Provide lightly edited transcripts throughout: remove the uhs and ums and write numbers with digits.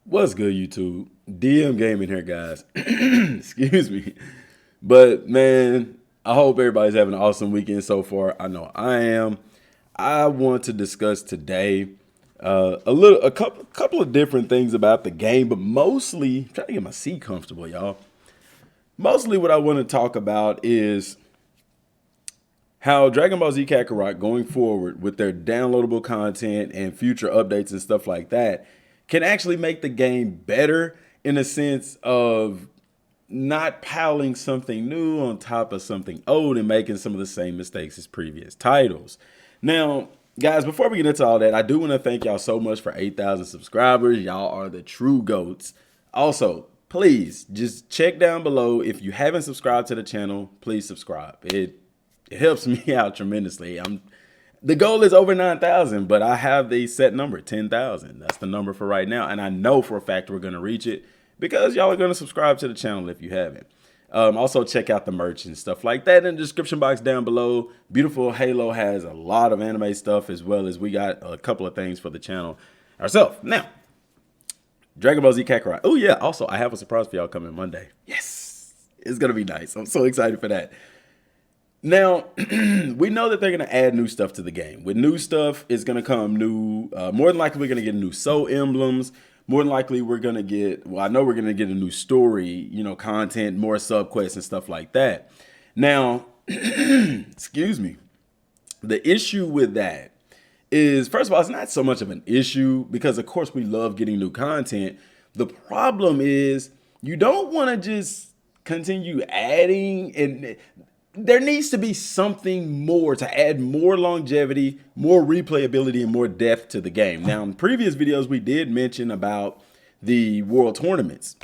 What's good, YouTube? Dmgaming here, guys. Excuse me. But man, I hope everybody's having an awesome weekend so far. I know I am. I want to discuss today a couple of different things about the game, but mostly I'm trying to get my seat comfortable, y'all. Mostly what I want to talk about is how Dragon Ball Z Kakarot going forward with their downloadable content and future updates and stuff like that can actually make the game better in a sense of not piling something new on top of something old and making some of the same mistakes as previous titles. Now, guys, before we get into all that, I do want to thank y'all so much for 8,000 subscribers. Y'all are the true GOATs. Also, please just check down below. If you haven't subscribed to the channel, please subscribe. It helps me out tremendously. The goal is over 9,000, but I have the set number, 10,000. That's the number for right now. And I know for a fact we're going to reach it because y'all are going to subscribe to the channel if you haven't. Also, check out the merch and stuff like that in the description box down below. Beautiful Halo has a lot of anime stuff, as well as we got a couple of things for the channel ourselves. Now, Dragon Ball Z Kakarot. Oh, yeah. Also, I have a surprise for y'all coming Monday. Yes. It's going to be nice. I'm so excited for that. Now, we know that they're going to add new stuff to the game. With new stuff, it's going to come new. More than likely, we're going to get new soul emblems. More than likely, we're going to get, well, I know we're going to get a new story, content, more subquests and stuff like that. Now, excuse me. The issue with that is, first of all, it's not so much of an issue because, of course, we love getting new content. The problem is you don't want to just continue adding, and there needs to be something more to add more longevity, more replayability, and more depth to the game. Now, in previous videos, we did mention about the world tournaments.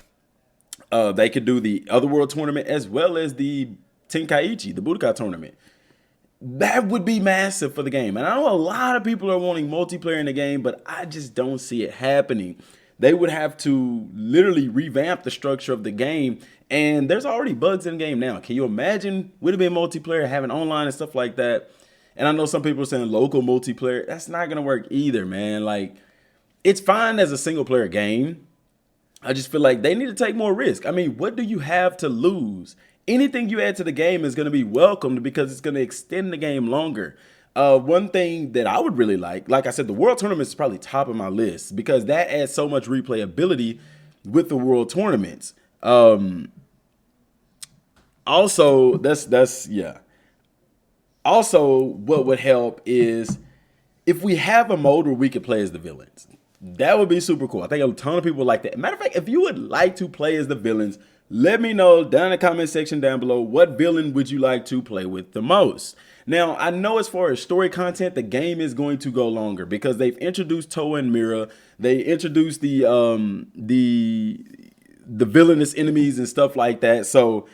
They could do the other world tournament as well as the Tenkaichi, the Budokai tournament. That would be massive for the game. And I know a lot of people are wanting multiplayer in the game, but I just don't see it happening. They would have to literally revamp the structure of the game. And there's already bugs in the game now. Can you imagine? Would have been multiplayer, having online and stuff like that. And I know some people are saying local multiplayer. That's not going to work either, man. Like, it's fine as a single player game. I just feel like they need to take more risk. I mean, what do you have to lose? Anything you add to the game is going to be welcomed because it's going to extend the game longer. One thing that I would really like I said, the world tournament is probably top of my list because that adds so much replayability with the world tournaments. Also, yeah. Also, what would help is if we have a mode where we could play as the villains. That would be super cool. I think a ton of people would like that. Matter of fact, if you would like to play as the villains, let me know down in the comment section down below, what villain would you like to play with the most? Now, I know as far as story content, the game is going to go longer because they've introduced Toa and Mira. They introduced the villainous enemies and stuff like that. So,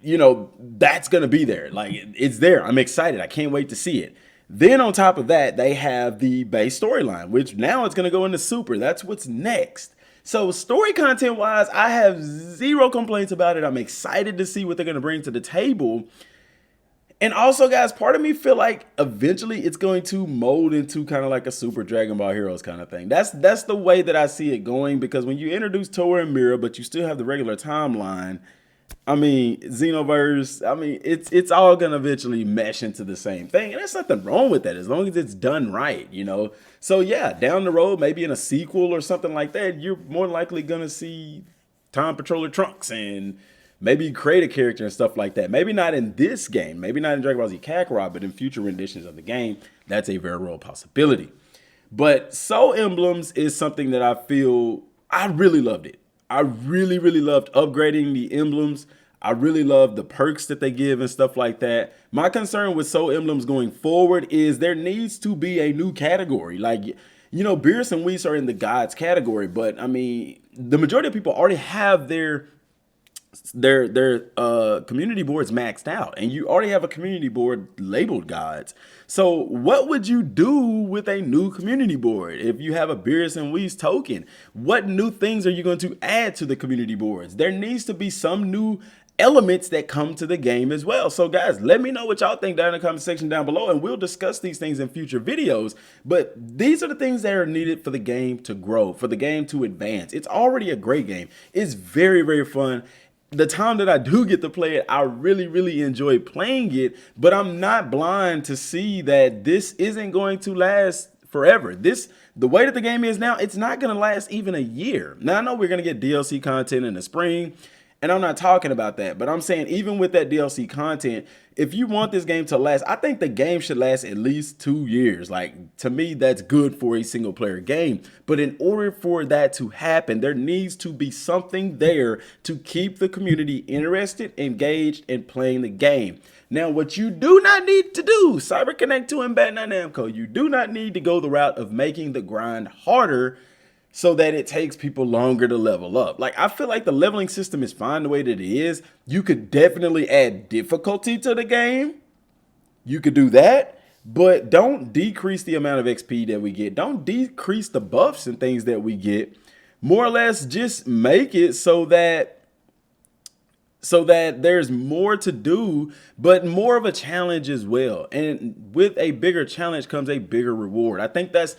that's going to be there. Like, it's there. I'm excited. I can't wait to see it. Then on top of that, they have the base storyline, which now it's going to go into Super. That's what's next. So story content wise, I have zero complaints about it. I'm excited to see what they're going to bring to the table. And also, guys, part of me feel like eventually it's going to mold into kind of like a Super Dragon Ball Heroes kind of thing. That's the way that I see it going, because when you introduce Toa and Mira, but you still have the regular timeline, I mean, Xenoverse, I mean, it's all going to eventually mesh into the same thing. And there's nothing wrong with that as long as it's done right, So, yeah, down the road, maybe in a sequel or something like that, you're more likely going to see Time Patroller Trunks and maybe create a character and stuff like that. Maybe not in this game, maybe not in Dragon Ball Z Kakarot, but in future renditions of the game, that's a very real possibility. But Soul Emblems is something that I feel, I really loved it. I really, really loved upgrading the emblems. I really love the perks that they give and stuff like that. My concern with Soul Emblems going forward is there needs to be a new category. Like, Beerus and Whis are in the gods category, but I mean, the majority of people already have their community boards maxed out, and you already have a community board labeled gods. So what would you do with a new community board if you have a Beerus and Whis token? What new things are you going to add to the community boards? There needs to be some new elements that come to the game as well. So guys, let me know what y'all think down in the comment section down below, and we'll discuss these things in future videos. But these are the things that are needed for the game to grow, for the game to advance. It's already a great game. It's very, very fun. The time that I do get to play it, I really, really enjoy playing it, but I'm not blind to see that this isn't going to last forever. The way that the game is now, it's not going to last even a year. Now, I know we're going to get DLC content in the spring, and I'm not talking about that, but I'm saying even with that DLC content, if you want this game to last, I think the game should last at least 2 years. Like, to me, that's good for a single player game. But in order for that to happen, there needs to be something there to keep the community interested, engaged, and playing the game. Now, what you do not need to do, CyberConnect 2 and Bandai Namco, you do not need to go the route of making the grind harder so that it takes people longer to level up. Like, I feel like the leveling system is fine the way that it is. You could definitely add difficulty to the game. You could do that, but don't decrease the amount of XP that we get. Don't decrease the buffs and things that we get. More or less just make it so that there's more to do, but more of a challenge as well. And with a bigger challenge comes a bigger reward. I think that's,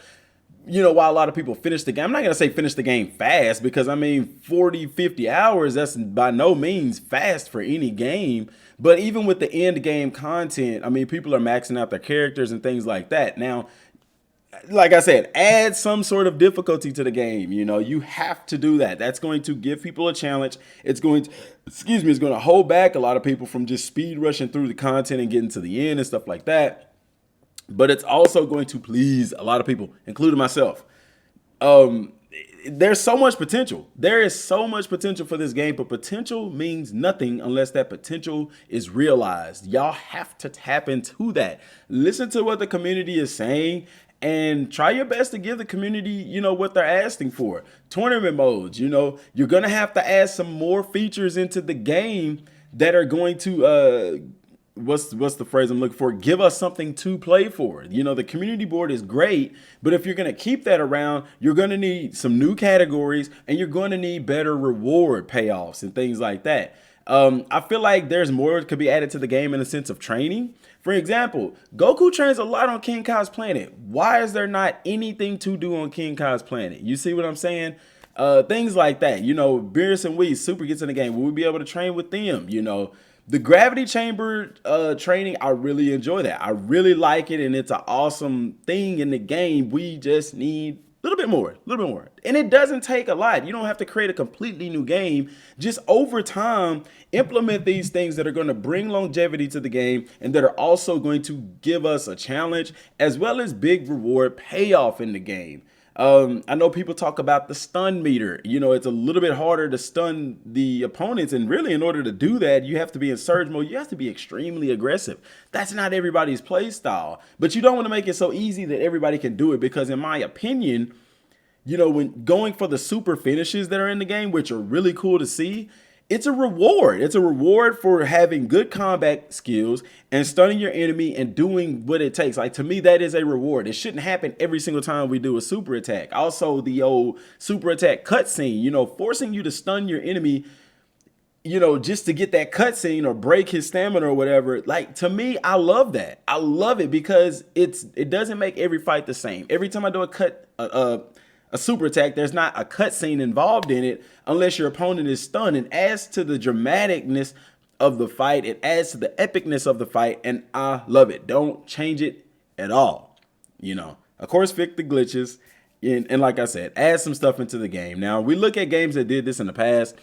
you know, why a lot of people finish the game. I'm not going to say finish the game fast, because I mean, 40, 50 hours, that's by no means fast for any game. But even with the end game content, I mean, people are maxing out their characters and things like that. Now, like I said, add some sort of difficulty to the game. You know, you have to do that. That's going to give people a challenge. It's going to, it's going to hold back a lot of people from just speed rushing through the content and getting to the end and stuff like that. But it's also going to please a lot of people, including myself. There's so much potential. There is so much potential for this game, but potential means nothing unless that potential is realized. Y'all have to tap into that. Listen to what the community is saying and try your best to give the community, you know, what they're asking for. Tournament modes, you know, you're going to have to add some more features into the game that are going to, what's the phrase I'm looking for? Give us something to play for. You know, the community board is great, but if you're going to keep that around, you're going to need some new categories, and you're going to need better reward payoffs and things like that. I feel like there's more that could be added to the game in the sense of training. For example, Goku trains a lot on King Kai's planet. Why is there not anything to do on King Kai's planet? You see what I'm saying? Things like that. You know, Beerus and Whis, Super gets in the game. Will we be able to train with them? You know, the gravity chamber training, I really enjoy that. I really like it, and it's an awesome thing in the game. We just need a little bit more. And it doesn't take a lot. You don't have to create a completely new game. Just over time, implement these things that are going to bring longevity to the game and that are also going to give us a challenge as well as big reward payoff in the game. I know people talk about the stun meter. You know, it's a little bit harder to stun the opponents, and really in order to do that, you have to be in surge mode. You have to be extremely aggressive. That's not everybody's play style, but you don't want to make it so easy that everybody can do it, because in my opinion, you know, when going for the super finishes that are in the game, which are really cool to see, it's a reward. It's a reward for having good combat skills and stunning your enemy and doing what it takes. Like, to me, that is a reward. It shouldn't happen every single time we do a super attack. Also, the old super attack cutscene, you know, forcing you to stun your enemy, you know, just to get that cutscene or break his stamina or whatever. Like, to me, I love that. I love it because it doesn't make every fight the same. Every time I do a super attack, there's not a cutscene involved in it unless your opponent is stunned. It adds to the dramaticness of the fight. It adds to the epicness of the fight, and I love it. Don't change it at all. You know, of course, fix the glitches, and like I said, add some stuff into the game. Now, we look at games that did this in the past.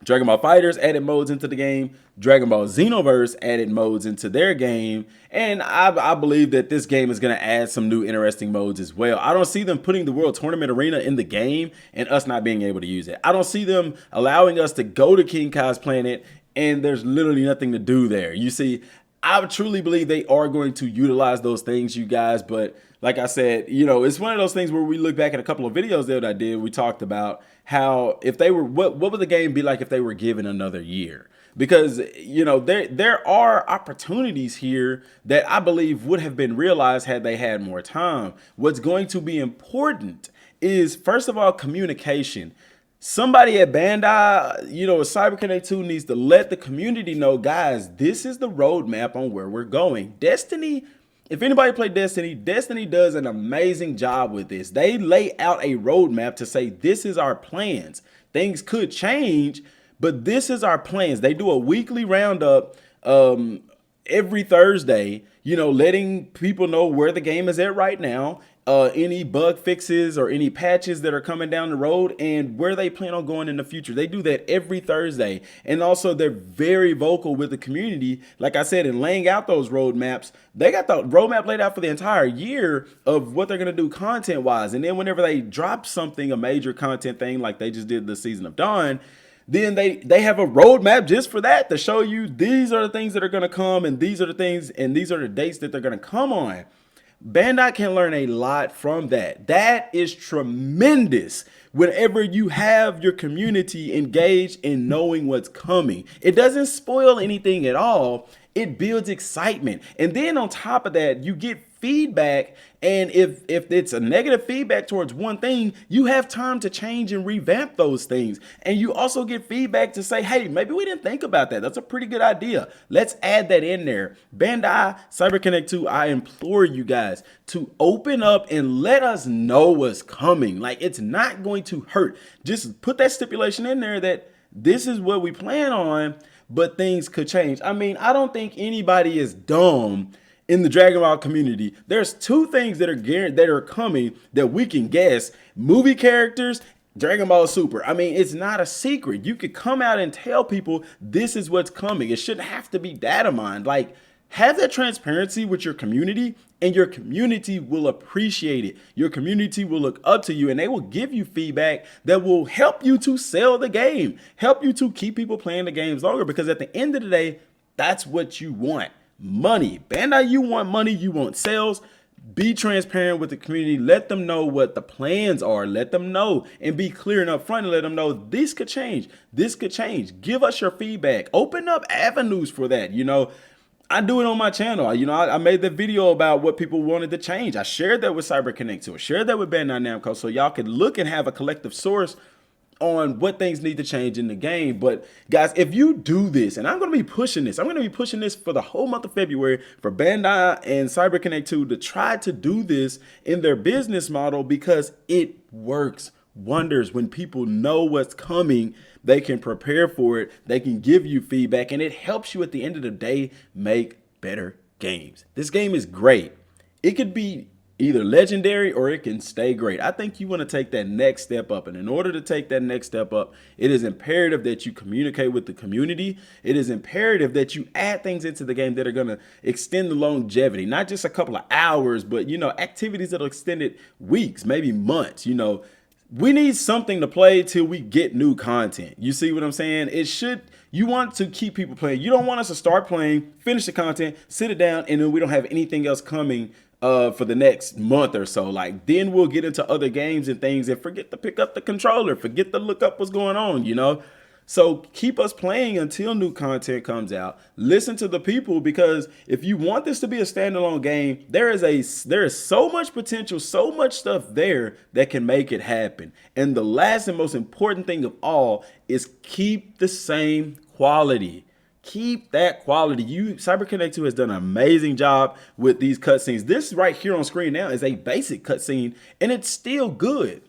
Dragon Ball FighterZ added modes into the game. Dragon Ball Xenoverse added modes into their game. And I believe that this game is going to add some new interesting modes as well. I don't see them putting the World Tournament Arena in the game and us not being able to use it. I don't see them allowing us to go to King Kai's planet and there's literally nothing to do there. You see, I truly believe they are going to utilize those things, you guys. But like I said, you know, it's one of those things where we look back at a couple of videos that I did. We talked about how if they were, what would the game be like if they were given another year? Because, you know, there are opportunities here that I believe would have been realized had they had more time. What's going to be important is, first of all, communication. Somebody at Bandai, CyberConnect 2 needs to let the community know, guys, this is the roadmap on where we're going. Destiny, if anybody played Destiny, Destiny does an amazing job with this. They lay out a roadmap to say, this is our plans. Things could change, but this is our plans. They do a weekly roundup every Thursday, letting people know where the game is at right now, any bug fixes or any patches that are coming down the road, and where they plan on going in the future. They do that every Thursday. And also they're very vocal with the community. Like I said, in laying out those roadmaps, they got the roadmap laid out for the entire year of what they're going to do content wise. And then whenever they drop something, a major content thing, like they just did the Season of Dawn, then they have a roadmap just for that, to show you these are the things that are going to come, and these are the things, and these are the dates that they're going to come on. Bandai can learn a lot from that. That is tremendous whenever you have your community engaged in knowing what's coming. It doesn't spoil anything at all. It builds excitement. And then on top of that, you get feedback. And if it's a negative feedback towards one thing, you have time to change and revamp those things. And you also get feedback to say, hey, maybe we didn't think about that. That's a pretty good idea. Let's add that in there. Bandai, CyberConnect 2, I implore you guys to open up and let us know what's coming. Like, it's not going to hurt. Just put that stipulation in there that this is what we plan on, but things could change. I mean, I don't think anybody is dumb in the Dragon Ball community. There's two things that are coming that we can guess: movie characters, Dragon Ball Super. I mean, it's not a secret. You could come out and tell people this is what's coming. It shouldn't have to be data mined. Like, have that transparency with your community, and your community will appreciate it. Your community will look up to you, and they will give you feedback that will help you to sell the game, help you to keep people playing the games longer, because at the end of the day, that's what you want. Money. Bandai, you want money, you want sales. Be transparent with the community. Let them know what the plans are. Let them know, and be clear and upfront, and let them know this could change. This could change. Give us your feedback. Open up avenues for that. I do it on my channel. I made the video about what people wanted to change. I shared that with CyberConnect 2. I shared that with Bandai Namco, so y'all could look and have a collective source on what things need to change in the game. But guys, if you do this, and I'm going to be pushing this, for the whole month of February for Bandai and CyberConnect 2 to try to do this in their business model, because it works wonders. When people know what's coming, they can prepare for it, they can give you feedback, and it helps you at the end of the day make better games. This game is great. It could be either legendary or it can stay great. I think you want to take that next step up. And in order to take that next step up, it is imperative that you communicate with the community. It is imperative that you add things into the game that are going to extend the longevity, not just a couple of hours, but, activities that'll extend it weeks, maybe months. We need something to play till we get new content. You see what I'm saying? You want to keep people playing. You don't want us to start playing, finish the content, sit it down, and then we don't have anything else coming for the next month or so. Like, then we'll get into other games and things and forget to pick up the controller, forget to look up what's going on, So keep us playing until new content comes out. Listen to the people, because if you want this to be a standalone game, there is so much potential, so much stuff there that can make it happen. And the last and most important thing of all is keep the same quality. Keep that quality. CyberConnect 2 has done an amazing job with these cutscenes. This right here on screen now is a basic cutscene, and it's still good.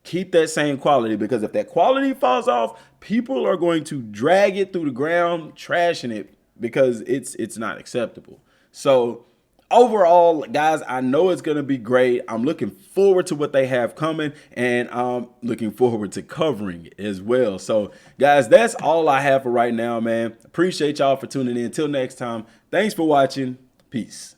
Keep that same quality, because if that quality falls off, people are going to drag it through the ground, trashing it, because it's not acceptable. So overall, guys, I know it's going to be great. I'm looking forward to what they have coming, and I'm looking forward to covering it as well. So, guys, that's all I have for right now, man. Appreciate y'all for tuning in. Until next time, thanks for watching. Peace.